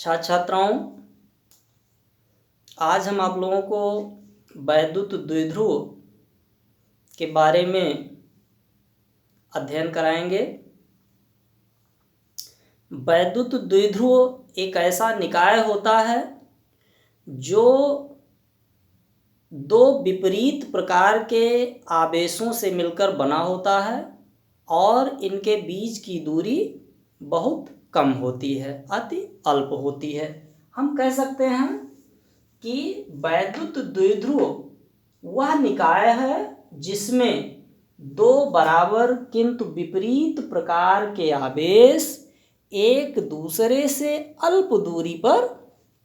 छात्र छात्राओं, आज हम आप लोगों को वैद्युत द्विध्रुव के बारे में अध्ययन कराएंगे। वैद्युत द्विध्रुव एक ऐसा निकाय होता है जो दो विपरीत प्रकार के आवेशों से मिलकर बना होता है और इनके बीच की दूरी बहुत कम होती है, अति अल्प होती है। हम कह सकते हैं कि वैद्युत द्विध्रुव वह निकाय है जिसमें दो बराबर किंतु विपरीत प्रकार के आवेश एक दूसरे से अल्प दूरी पर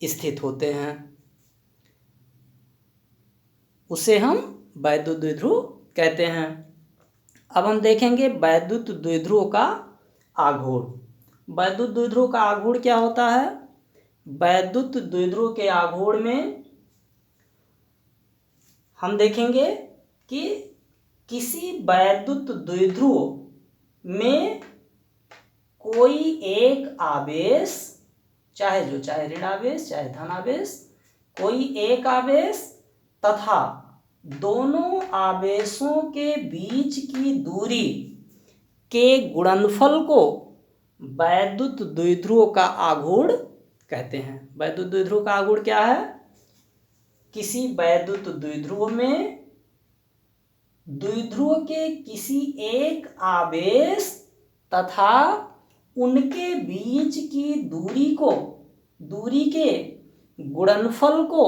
स्थित होते हैं। उसे हम वैद्युत द्विध्रुव कहते हैं। अब हम देखेंगे वैद्युत द्विध्रुव का आघूर्ण। वैद्युत द्विध्रुव का आघूर्ण क्या होता है? वैद्युत द्विध्रुव के आघूर्ण में हम देखेंगे कि किसी वैद्युत द्विध्रुव में कोई एक आवेश, चाहे ऋण आवेश चाहे धन आवेश, कोई एक आवेश तथा दोनों आवेशों के बीच की दूरी के गुणनफल को वैद्युत द्विध्रुव का आघूर्ण कहते हैं। वैद्युत द्विध्रुव का आघूर्ण क्या है? किसी वैद्युत द्विध्रुव में द्विध्रुव के किसी एक आवेश तथा उनके बीच की दूरी के गुणनफल को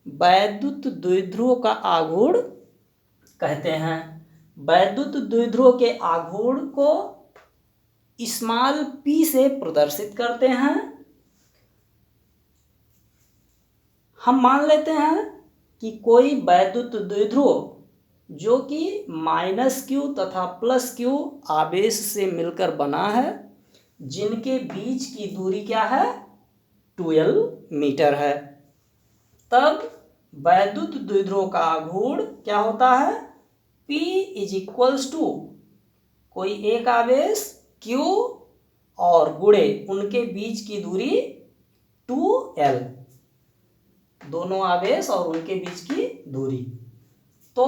वैद्युत द्विध्रुव का आघूर्ण कहते हैं। वैद्युत द्विध्रुव के आघूर्ण को स्मॉल p से प्रदर्शित करते हैं। हम मान लेते हैं कि कोई वैद्युत द्विध्रुव जो कि -q तथा +q आवेश से मिलकर बना है, जिनके बीच की दूरी क्या है? 12 मीटर है। तब वैद्युत द्विध्रुव का आघूर्ण क्या होता है? P = कोई एक आवेश Q और गुणे उनके बीच की दूरी 2L, दोनों आवेश और उनके बीच की दूरी। तो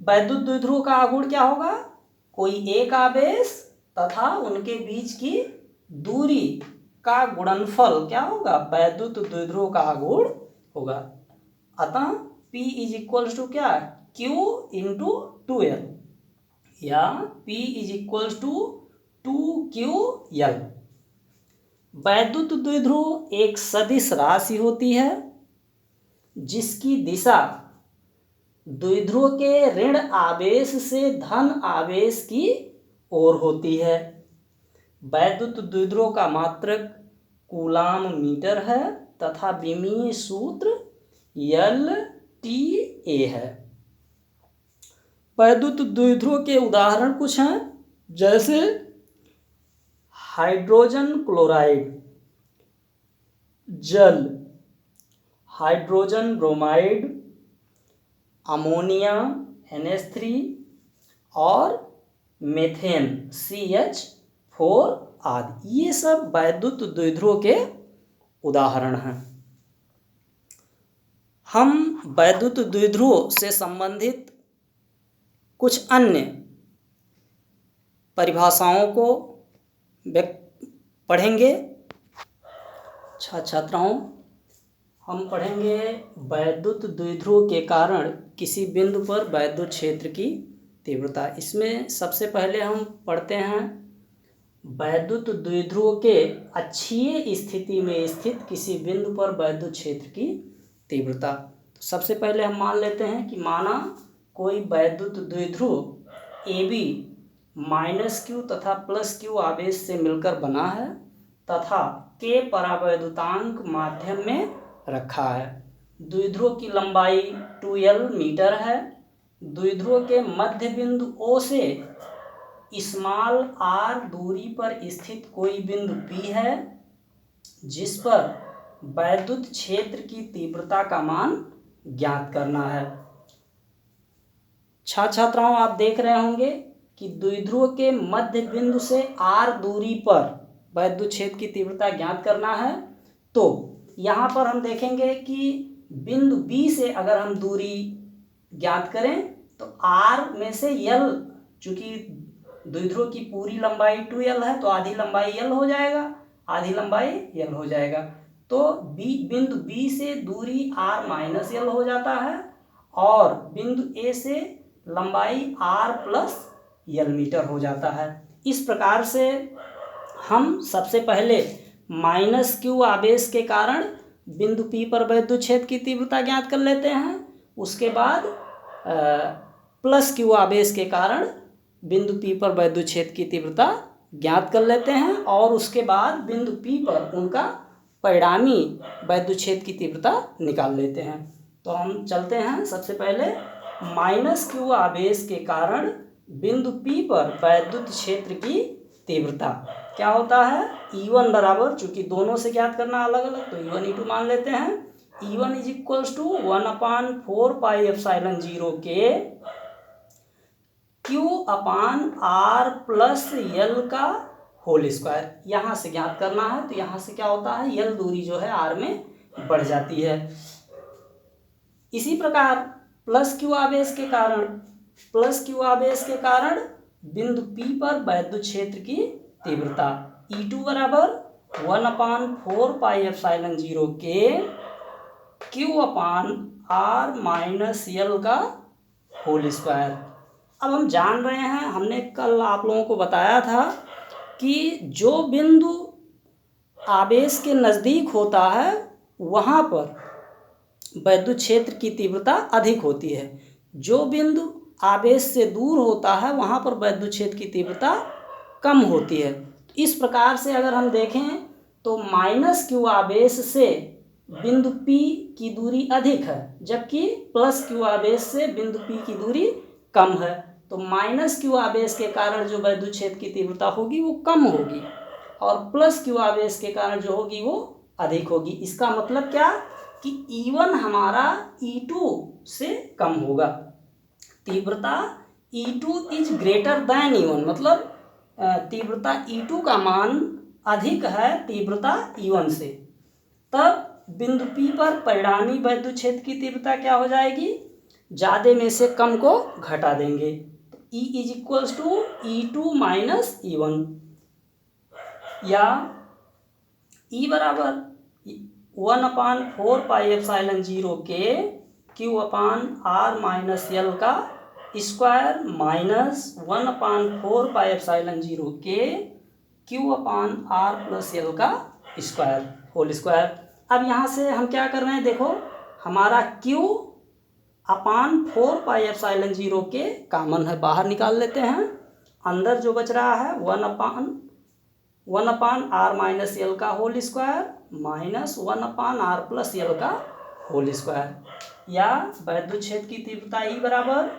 वैद्युत द्विध्रुव का आघूर्ण क्या होगा? कोई एक आवेश तथा उनके बीच की दूरी का गुणनफल क्या होगा? वैद्युत द्विध्रुव का आघूर्ण होगा। अतः P = क्या? Q × 2L या P = 2QL। वैद्युत द्विध्रुव एक सदिश राशि होती है जिसकी दिशा द्विध्रुव के ऋण आवेश से धन आवेश की ओर होती है। वैद्युत द्विध्रुव का मात्रक कूलाम मीटर है तथा विमीय सूत्र LTA है। वैद्युत द्विध्रुव के उदाहरण कुछ हैं, जैसे हाइड्रोजन क्लोराइड, जल, हाइड्रोजन ब्रोमाइड, अमोनिया NH3 और मेथेन CH4 आदि। ये सब वैद्युत द्विध्रुव के उदाहरण हैं। हम वैद्युत द्विध्रुव से संबंधित कुछ अन्य परिभाषाओं को पढ़ेंगे। छात्राओं, हम पढ़ेंगे वैद्युत द्विध्रुव के कारण किसी बिंदु पर वैद्युत क्षेत्र की तीव्रता। इसमें सबसे पहले हम पढ़ते हैं वैद्युत द्विध्रुव के अक्षीय स्थिति में स्थित किसी बिंदु पर वैद्युत क्षेत्र की तीव्रता। तो सबसे पहले हम मान लेते हैं कि माना कोई वैद्युत द्विध्रुव AB -q तथा +q आवेश से मिलकर बना है तथा K परावैद्युतांक माध्यम में रखा है। द्विध्रुव की लंबाई 2L मीटर है। द्विध्रुव के मध्य बिंदु O से स्मॉल r दूरी पर स्थित कोई बिंदु P है जिस पर वैद्युत क्षेत्र की तीव्रता का मान ज्ञात करना है। छात्राओं, आप देख रहे होंगे कि द्विध्रुव के मध्य बिंदु से r दूरी पर वैद्युत क्षेत्र की तीव्रता ज्ञात करना है। तो यहाँ पर हम देखेंगे कि बिंदु बी से अगर हम दूरी ज्ञात करें तो आर में से यल, चूंकि द्विध्रुव की पूरी लंबाई 2l है तो आधी लंबाई l हो जाएगा, आधी लंबाई l हो जाएगा। तो बिंदु बी से दूरी r माइनस l हो जाता है और बिंदु ए से लंबाई r प्लस l मीटर हो जाता है। इस प्रकार से हम सबसे पहले माइनस क्यू आवेश के कारण बिंदु P पर वैद्युत क्षेत्र की तीव्रता ज्ञात कर लेते हैं। उसके बाद प्लस क्यू आवेश के कारण बिंदु P पर वैद्युत क्षेत्र की तीव्रता ज्ञात कर लेते हैं और उसके बाद बिंदु P पर उनका परिणामी वैद्युत क्षेत्र की तीव्रता निकाल लेते हैं। तो हम चलते हैं, सबसे पहले माइनस क्यू आवेश के कारण बिंदु P पर वैद्युत क्षेत्र की तीव्रता क्या होता है, E1 बराबर, चूंकि दोनों से ज्ञात करना अलग अलग तो E1 E2 मान लेते हैं। E1 is equals to 1/4 pi epsilon 0 के Q upon R plus L का होल स्क्वायर, यहाँ से ज्ञात करना है। तो यहाँ से क्या होता है, L दूरी जो है R में बढ़ जाती है। इसी प्रकार प्लस क्यू आवेश के कारण बिंदु P पर वैद्युत क्षेत्र की तीव्रता E2 बराबर 1/4 पाई एप्सिलॉन 0 के Q upon R minus L का होल स्क्वायर। अब हम जान रहे हैं, हमने कल आप लोगों को बताया था कि जो बिंदु आवेश के नज़दीक होता है वहाँ पर वैद्युत क्षेत्र की तीव्रता अधिक होती है, जो बिंदु आवेश से दूर होता है वहाँ पर वैद्युत क्षेत्र की तीव्रता कम होती है। इस प्रकार से अगर हम देखें तो माइनस क्यू आवेश से बिंदु P की दूरी अधिक है जबकि प्लस क्यू आवेश से बिंदु P की दूरी कम है। तो माइनस क्यू आवेश के कारण जो वैद्युत क्षेत्र की तीव्रता होगी वो कम होगी और प्लस क्यू आवेश के कारण जो होगी वो अधिक होगी। इसका मतलब क्या कि E1 हमारा E2 से कम होगा। तीव्रता E2 is greater than E1, मतलब तीव्रता E2 का मान अधिक है तीव्रता E1 से। तब बिंदु P पर परिणामी वैद्युत क्षेत्र की तीव्रता क्या हो जाएगी, ज़्यादा में से कम को घटा देंगे। E is equals to E2 minus E1 या E बराबर 1/4 पाई एप्सिलॉन 0 के Q upon R minus L का स्क्वायर माइनस 1/4 पाई एप्सिलॉन 0 के Q upon R plus L का स्क्वायर होल स्क्वायर। अब यहाँ से हम क्या कर रहे हैं, देखो हमारा Q अपान 4 पाई एप्सिलॉन 0 के कॉमन है, बाहर निकाल लेते हैं। अंदर जो बच रहा है 1/r माइनस L का whole square minus 1/r plus L का होल स्क्वायर या वैद्युत क्षेत्र की तीव्रता E बराबर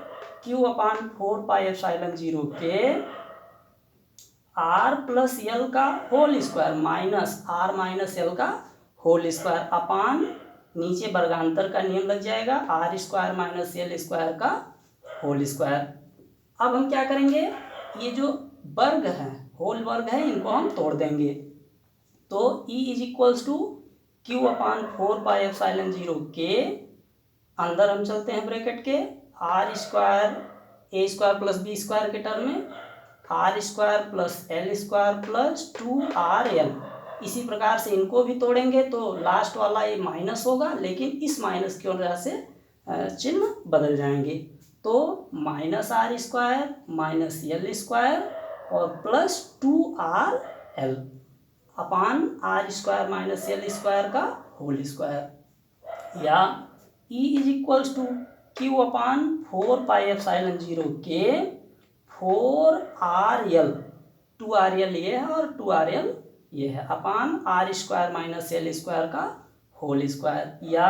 Q अपान 4 पाई एप्सिलॉन 0 के R प्लस L का whole square minus R minus L का होल स्क्वायर अपान नीचे वर्गांतर का नियम लग जाएगा R square minus L square का होल स्क्वायर। अब हम क्या करेंगे, ये जो वर्ग है होल वर्ग है इनको हम तोड़ देंगे। तो E is equals to Q upon 4 pi epsilon 0 के अंदर हम चलते हैं ब्रैकेट के R square A square plus B square के टर्म में R square plus L square plus 2RL। इसी प्रकार से इनको भी तोड़ेंगे तो लास्ट वाला ये माइनस होगा, लेकिन इस माइनस की वजह से चिन्ह बदल जाएंगे। तो minus R square minus L square और plus 2RL upon R square minus L square का होल स्क्वायर या E is equals to Q upon 4 pi epsilon 0 के 4RL 2RL ये है और 2RL ये है upon R square minus L square का होल स्क्वायर या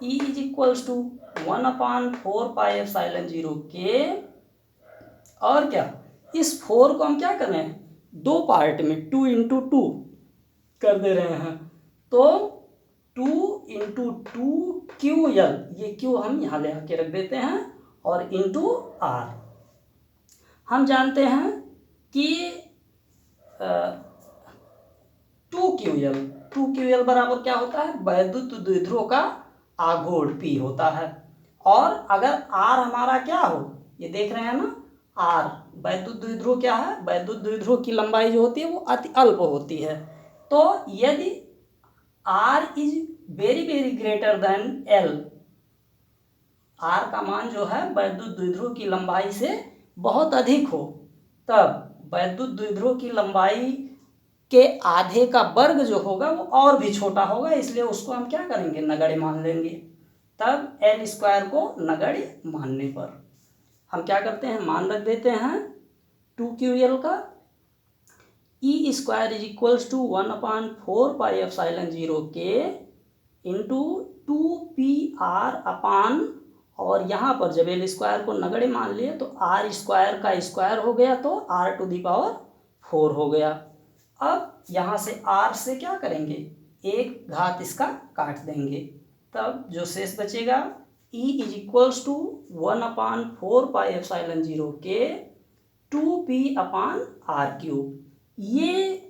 E is equals to 1/4 pi epsilon 0 के, और क्या, इस 4 को हम क्या कर रहे हैं, दो पार्ट में 2 × 2 कर दे रहे हैं। तो 2 × 2QL, ये Q हम यहाँ ले आके रख देते हैं और इंटू R। हम जानते हैं कि 2ql। 2ql बराबर क्या होता है, वैद्युत द्विध्रुव का आघूर्ण P होता है। और अगर R हमारा क्या हो, ये देख रहे हैं ना, R वैद्युत द्विध्रुव क्या है, वैद्युत द्विध्रुव की लंबाई जो होती है वो अति अल्प होती है। तो यदि R is very very greater than L, R का मान जो है वैद्युत द्विध्रुव की लंबाई से बहुत अधिक हो, तब वैद्युत द्विध्रुव की लंबाई के आधे का वर्ग जो होगा वो और भी छोटा होगा, इसलिए उसको हम क्या करेंगे, नगण्य मान लेंगे। तब L स्क्वायर को नगण्य मानने पर हम क्या करते हैं, मान रख देते हैं 2ql का। E square is equals to 1/4πε0k into 2pr upon, और यहाँ पर जब L स्क्वायर को नगण्य मान लिए तो R स्क्वायर का स्क्वायर हो गया तो r⁴ हो गया। अब यहाँ से R से क्या करेंगे, एक घात इसका काट देंगे, तब जो शेष बचेगा E is equals to 1/4πε0k 2p/r³। ये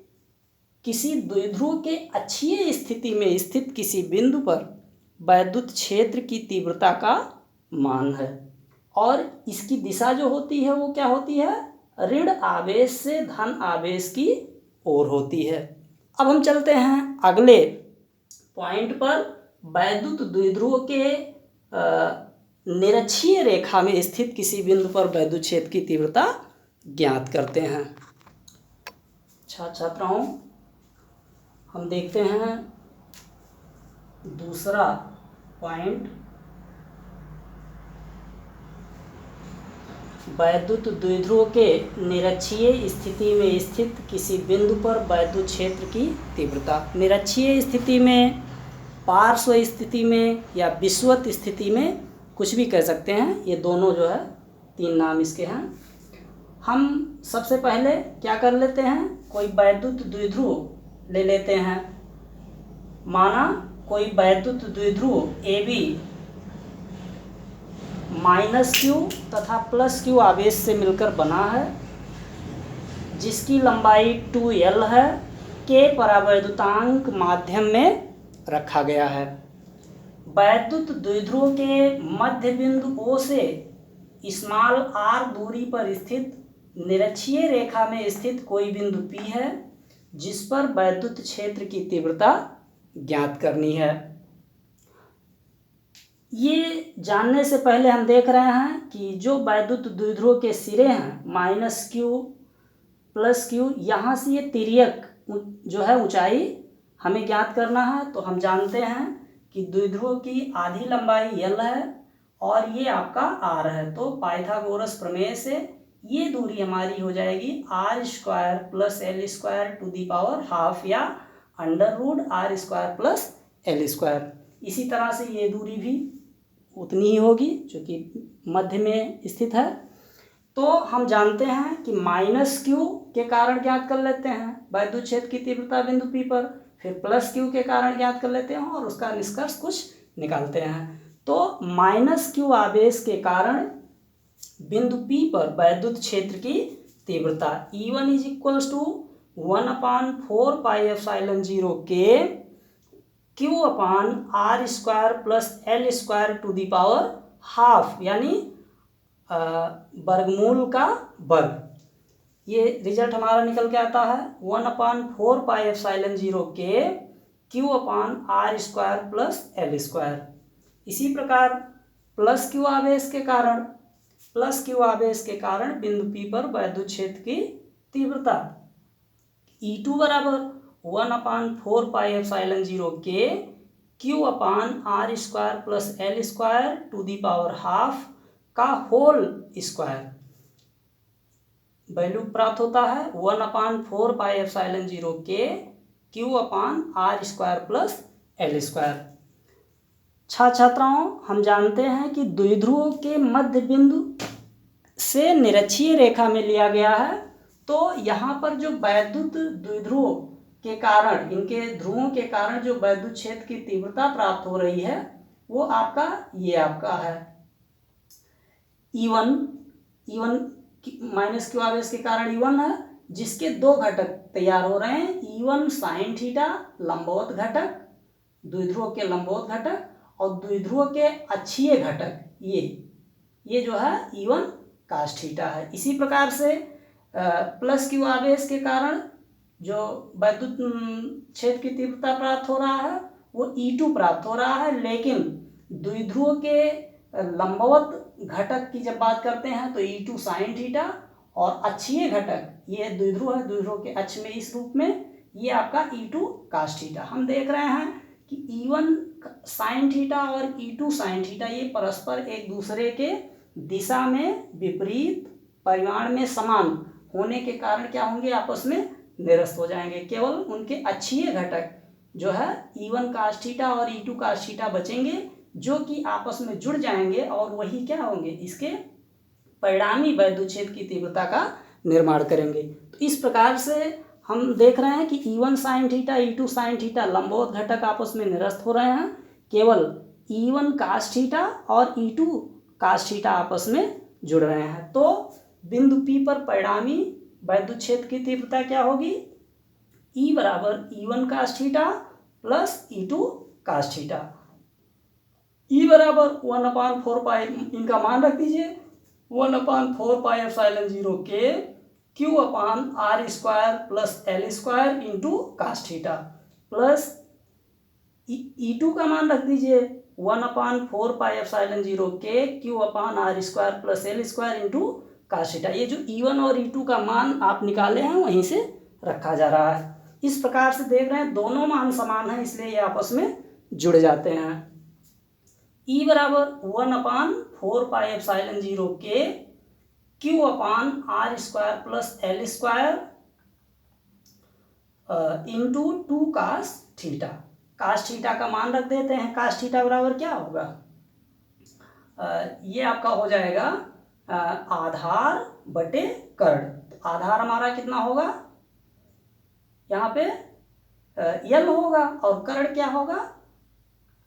किसी द्विध्रुव के अक्षीय स्थिति में स्थित किसी बिंदु पर वैद्युत क्षेत्र की तीव्रता का मान है, और इसकी दिशा जो होती है वो क्या होती है, ऋण आवेश से धन आवेश की ओर होती है। अब हम चलते हैं अगले पॉइंट पर, वैद्युत द्विध्रुव के निरक्षीय रेखा में स्थित किसी बिंदु पर वैद्युत क्षेत्र की तीव्रता ज्ञात करते हैं। छात्रों, हम देखते हैं दूसरा पॉइंट, वैद्युत द्विध्रुव के निरक्षीय स्थिति में स्थित किसी बिंदु पर वैद्युत क्षेत्र की तीव्रता। निरक्षीय स्थिति में, पार्श्व स्थिति में या विषुवत स्थिति में, कुछ भी कह सकते हैं, ये दोनों जो है तीन नाम इसके हैं। हम सबसे पहले क्या कर लेते हैं, कोई वैद्युत द्विध्रुव ले लेते हैं। माना कोई वैद्युत द्विध्रुव AB -q तथा +q आवेश से मिलकर बना है, जिसकी लंबाई 2l है, के परावैद्युतांक माध्यम में रखा गया है। वैद्युत द्विध्रुव के मध्य बिंदु O से r दूरी पर स्थित निरक्षीय रेखा में स्थित कोई बिंदु P है, जिस पर वैद्युत क्षेत्र की तीव्रता ज्ञात करनी है। ये जानने से पहले हम देख रहे हैं कि जो वैद्युत द्विध्रुव के सिरे हैं -q +q, यहाँ से ये तिर्यक जो है ऊंचाई हमें ज्ञात करना है। तो हम जानते हैं कि द्विध्रुव की आधी लंबाई l है और ये आपका r है, तो पाइथागोरस प्रमेय से ये दूरी हमारी हो जाएगी r² + l² या √r² + l²। इसी तरह से ये दूरी भी उतनी ही होगी जो कि मध्य में स्थित है। तो हम जानते हैं कि -q के कारण ज्ञात कर लेते हैं वैद्युत क्षेत्र की तीव्रता बिंदु P पर, फिर +q के कारण ज्ञात कर लेते हैं और उसका निष्कर्ष कुछ निकालते हैं। तो -q आवेश के कारण बिंदु P पर वैद्युत क्षेत्र की तीव्रता E1 is equals to 1/4πε0k q/r² + l² यानी वर्गमूल का वर्ग। ये रिजल्ट हमारा निकल के आता है 1/4πε0k q/r² + l²। इसी प्रकार +q आवेश के कारण बिंदु P पर वैद्युत क्षेत्र की तीव्रता E2 बराबर 1/4πε0k q/r² + l² का होल स्क्वायर वैल्यू प्राप्त होता है 1/4πε0k q/r² + l²। छात्राओं, हम जानते हैं कि द्विध्रुव के मध्य बिंदु से निरक्षीय रेखा में लिया गया है, तो यहाँ पर जो वैद्युत द्विध्रुव के कारण, इनके ध्रुवों के कारण जो वैद्युत क्षेत्र की तीव्रता प्राप्त हो रही है वो आपका है E1 -q आवेश के कारण E1 है, जिसके दो घटक तैयार हो रहे हैं। E1 साइन थीटा लंबवत घटक, द्विध्रुव के लंबवत घटक और द्विध्रुव के अक्षीय घटक, ये जो है E1 कास थीटा है। इसी प्रकार से प्लस क्यू आवेश के कारण जो वैद्युत क्षेत्र की तीव्रता प्राप्त हो रहा है वो E2 प्राप्त हो रहा है, लेकिन द्विध्रुव के लंबवत घटक की जब बात करते हैं तो E2 साइन थीटा और अक्षीय घटक, ये द्विध्रुव है, द्विध्रुव के अक्ष में इस रूप में, ये आपका E2 कास थीटा। हम देख रहे हैं कि E1 साइन थीटा और E2 साइन थीटा ये परस्पर एक दूसरे के दिशा में विपरीत, परिमाण में समान होने के कारण क्या होंगे, आपस में निरस्त हो जाएंगे। केवल उनके अक्षीय घटक जो है E1 कास थीटा और E2 कास थीटा बचेंगे, जो कि आपस में जुड़ जाएंगे और वही क्या होंगे, इसके परिणामी वैद्युत क्षेत्र की तीव्रता का निर्माण करेंगे। तो इस प्रकार से हम देख रहे हैं कि E1 sine theta, E2 sine theta लंबवत घटक आपस में निरस्त हो रहे हैं, केवल E1 कास थीटा और E2 कास थीटा आपस में जुड़ रहे हैं। तो बिंदु P पर परिणामी वैद्युत क्षेत्र की तीव्रता क्या होगी, E बराबर E1 cos theta plus E2 cos theta. E बराबर 1/4 पाई, इनका मान रख दीजिए, 1/4 पाई एप्सिलॉन 0 के Q upon R square plus L square into cos theta, plus E2 का मान रख दीजिए 1/4 पाई एप्सिलॉन 0 के Q upon R square plus L square into cos theta. ये जो E1 और E2 का मान आप निकाले हैं वहीं से रखा जा रहा है। इस प्रकार से देख रहे हैं दोनों मान समान हैं, इसलिए ये आपस में जुड़ जाते हैं। E बराबर 1/4 पाई एप्सिलॉन 0 के Q upon R square plus L square into 2 cos theta. Cos theta का मान रख देते हैं, कास थीटा बराबर क्या होगा, ये आपका हो जाएगा आधार बटे कर्ण। तो आधार हमारा कितना होगा, यहाँ पे L होगा और कर्ण क्या होगा,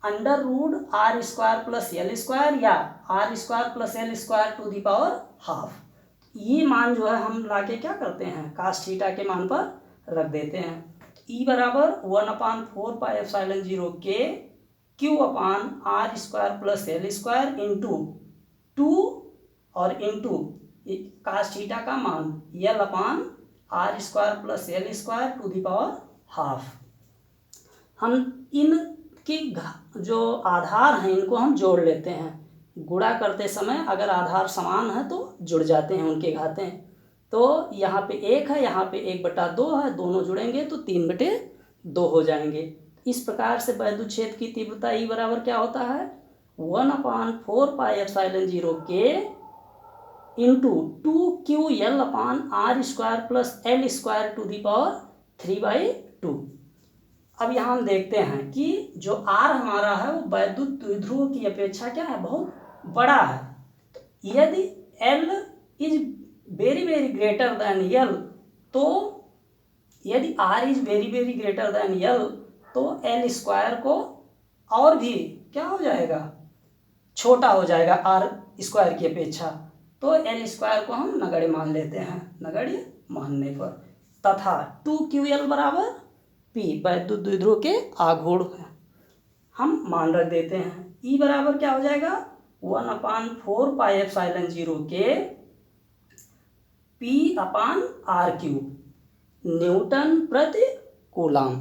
under root R square plus L square या R square plus L square to the power half. ये मान जो है हम लाके क्या करते हैं, कास थीटा के मान पर रख देते हैं। E बराबर 1/4 पाई एप्सिलॉन 0 के Q upon R square plus L square into 2 और इंटू कास थीटा का मान L upon R square plus L square to the power half. हम इनकी जो आधार हैं इनको हम जोड़ लेते हैं, गुणा करते समय अगर आधार समान है तो जुड़ जाते हैं उनके घातें। तो यहाँ पे 1 है, यहाँ पे 1/2 है, दोनों जुड़ेंगे तो 3/2 हो जाएंगे। इस प्रकार से वैद्युत क्षेत्र की तीव्रता E बराबर क्या होता है, 1/4 पाई एप्सिलॉन 0 के into 2QL upon R square plus L square to the power 3/2। अब यहाँ हम देखते हैं कि जो R हमारा है वो वैद्युत द्विध्रुव की अपेक्षा क्या है, बहुत बड़ा है। यदि L is very very greater than L, तो यदि R is very very greater than L तो L स्क्वायर को और भी क्या हो जाएगा, छोटा हो जाएगा R स्क्वायर की अपेक्षा। तो L स्क्वायर को हम नगण्य मान लेते हैं, नगण्य मानने पर, तथा 2QL बराबर P वैद्युत द्विध्रुव के आघूर्ण हम मान रख देते हैं। E बराबर क्या हो जाएगा, 1/4 पाई एप्सिलॉन 0 के P अपान R क्यूब न्यूटन प्रति कूलम,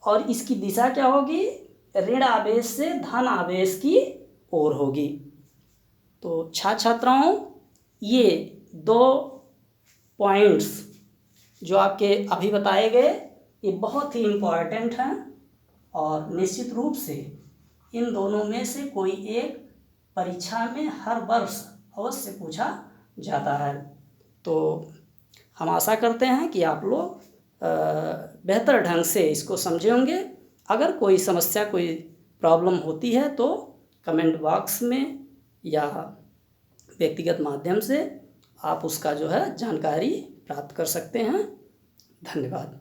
और इसकी दिशा क्या होगी, ऋण आवेश से धन आवेश की ओर होगी। तो छात्र छात्राओं, ये 2 पॉइंट्स जो आपके अभी बताए गए ये बहुत ही इम्पॉर्टेंट हैं और निश्चित रूप से इन दोनों में से कोई एक परीक्षा में हर वर्ष अवश्य पूछा जाता है। तो हम आशा करते हैं कि आप लोग बेहतर ढंग से इसको समझे होंगे। अगर कोई समस्या, कोई प्रॉब्लम होती है तो कमेंट बॉक्स में या व्यक्तिगत माध्यम से आप उसका जो है जानकारी प्राप्त कर सकते हैं। धन्यवाद।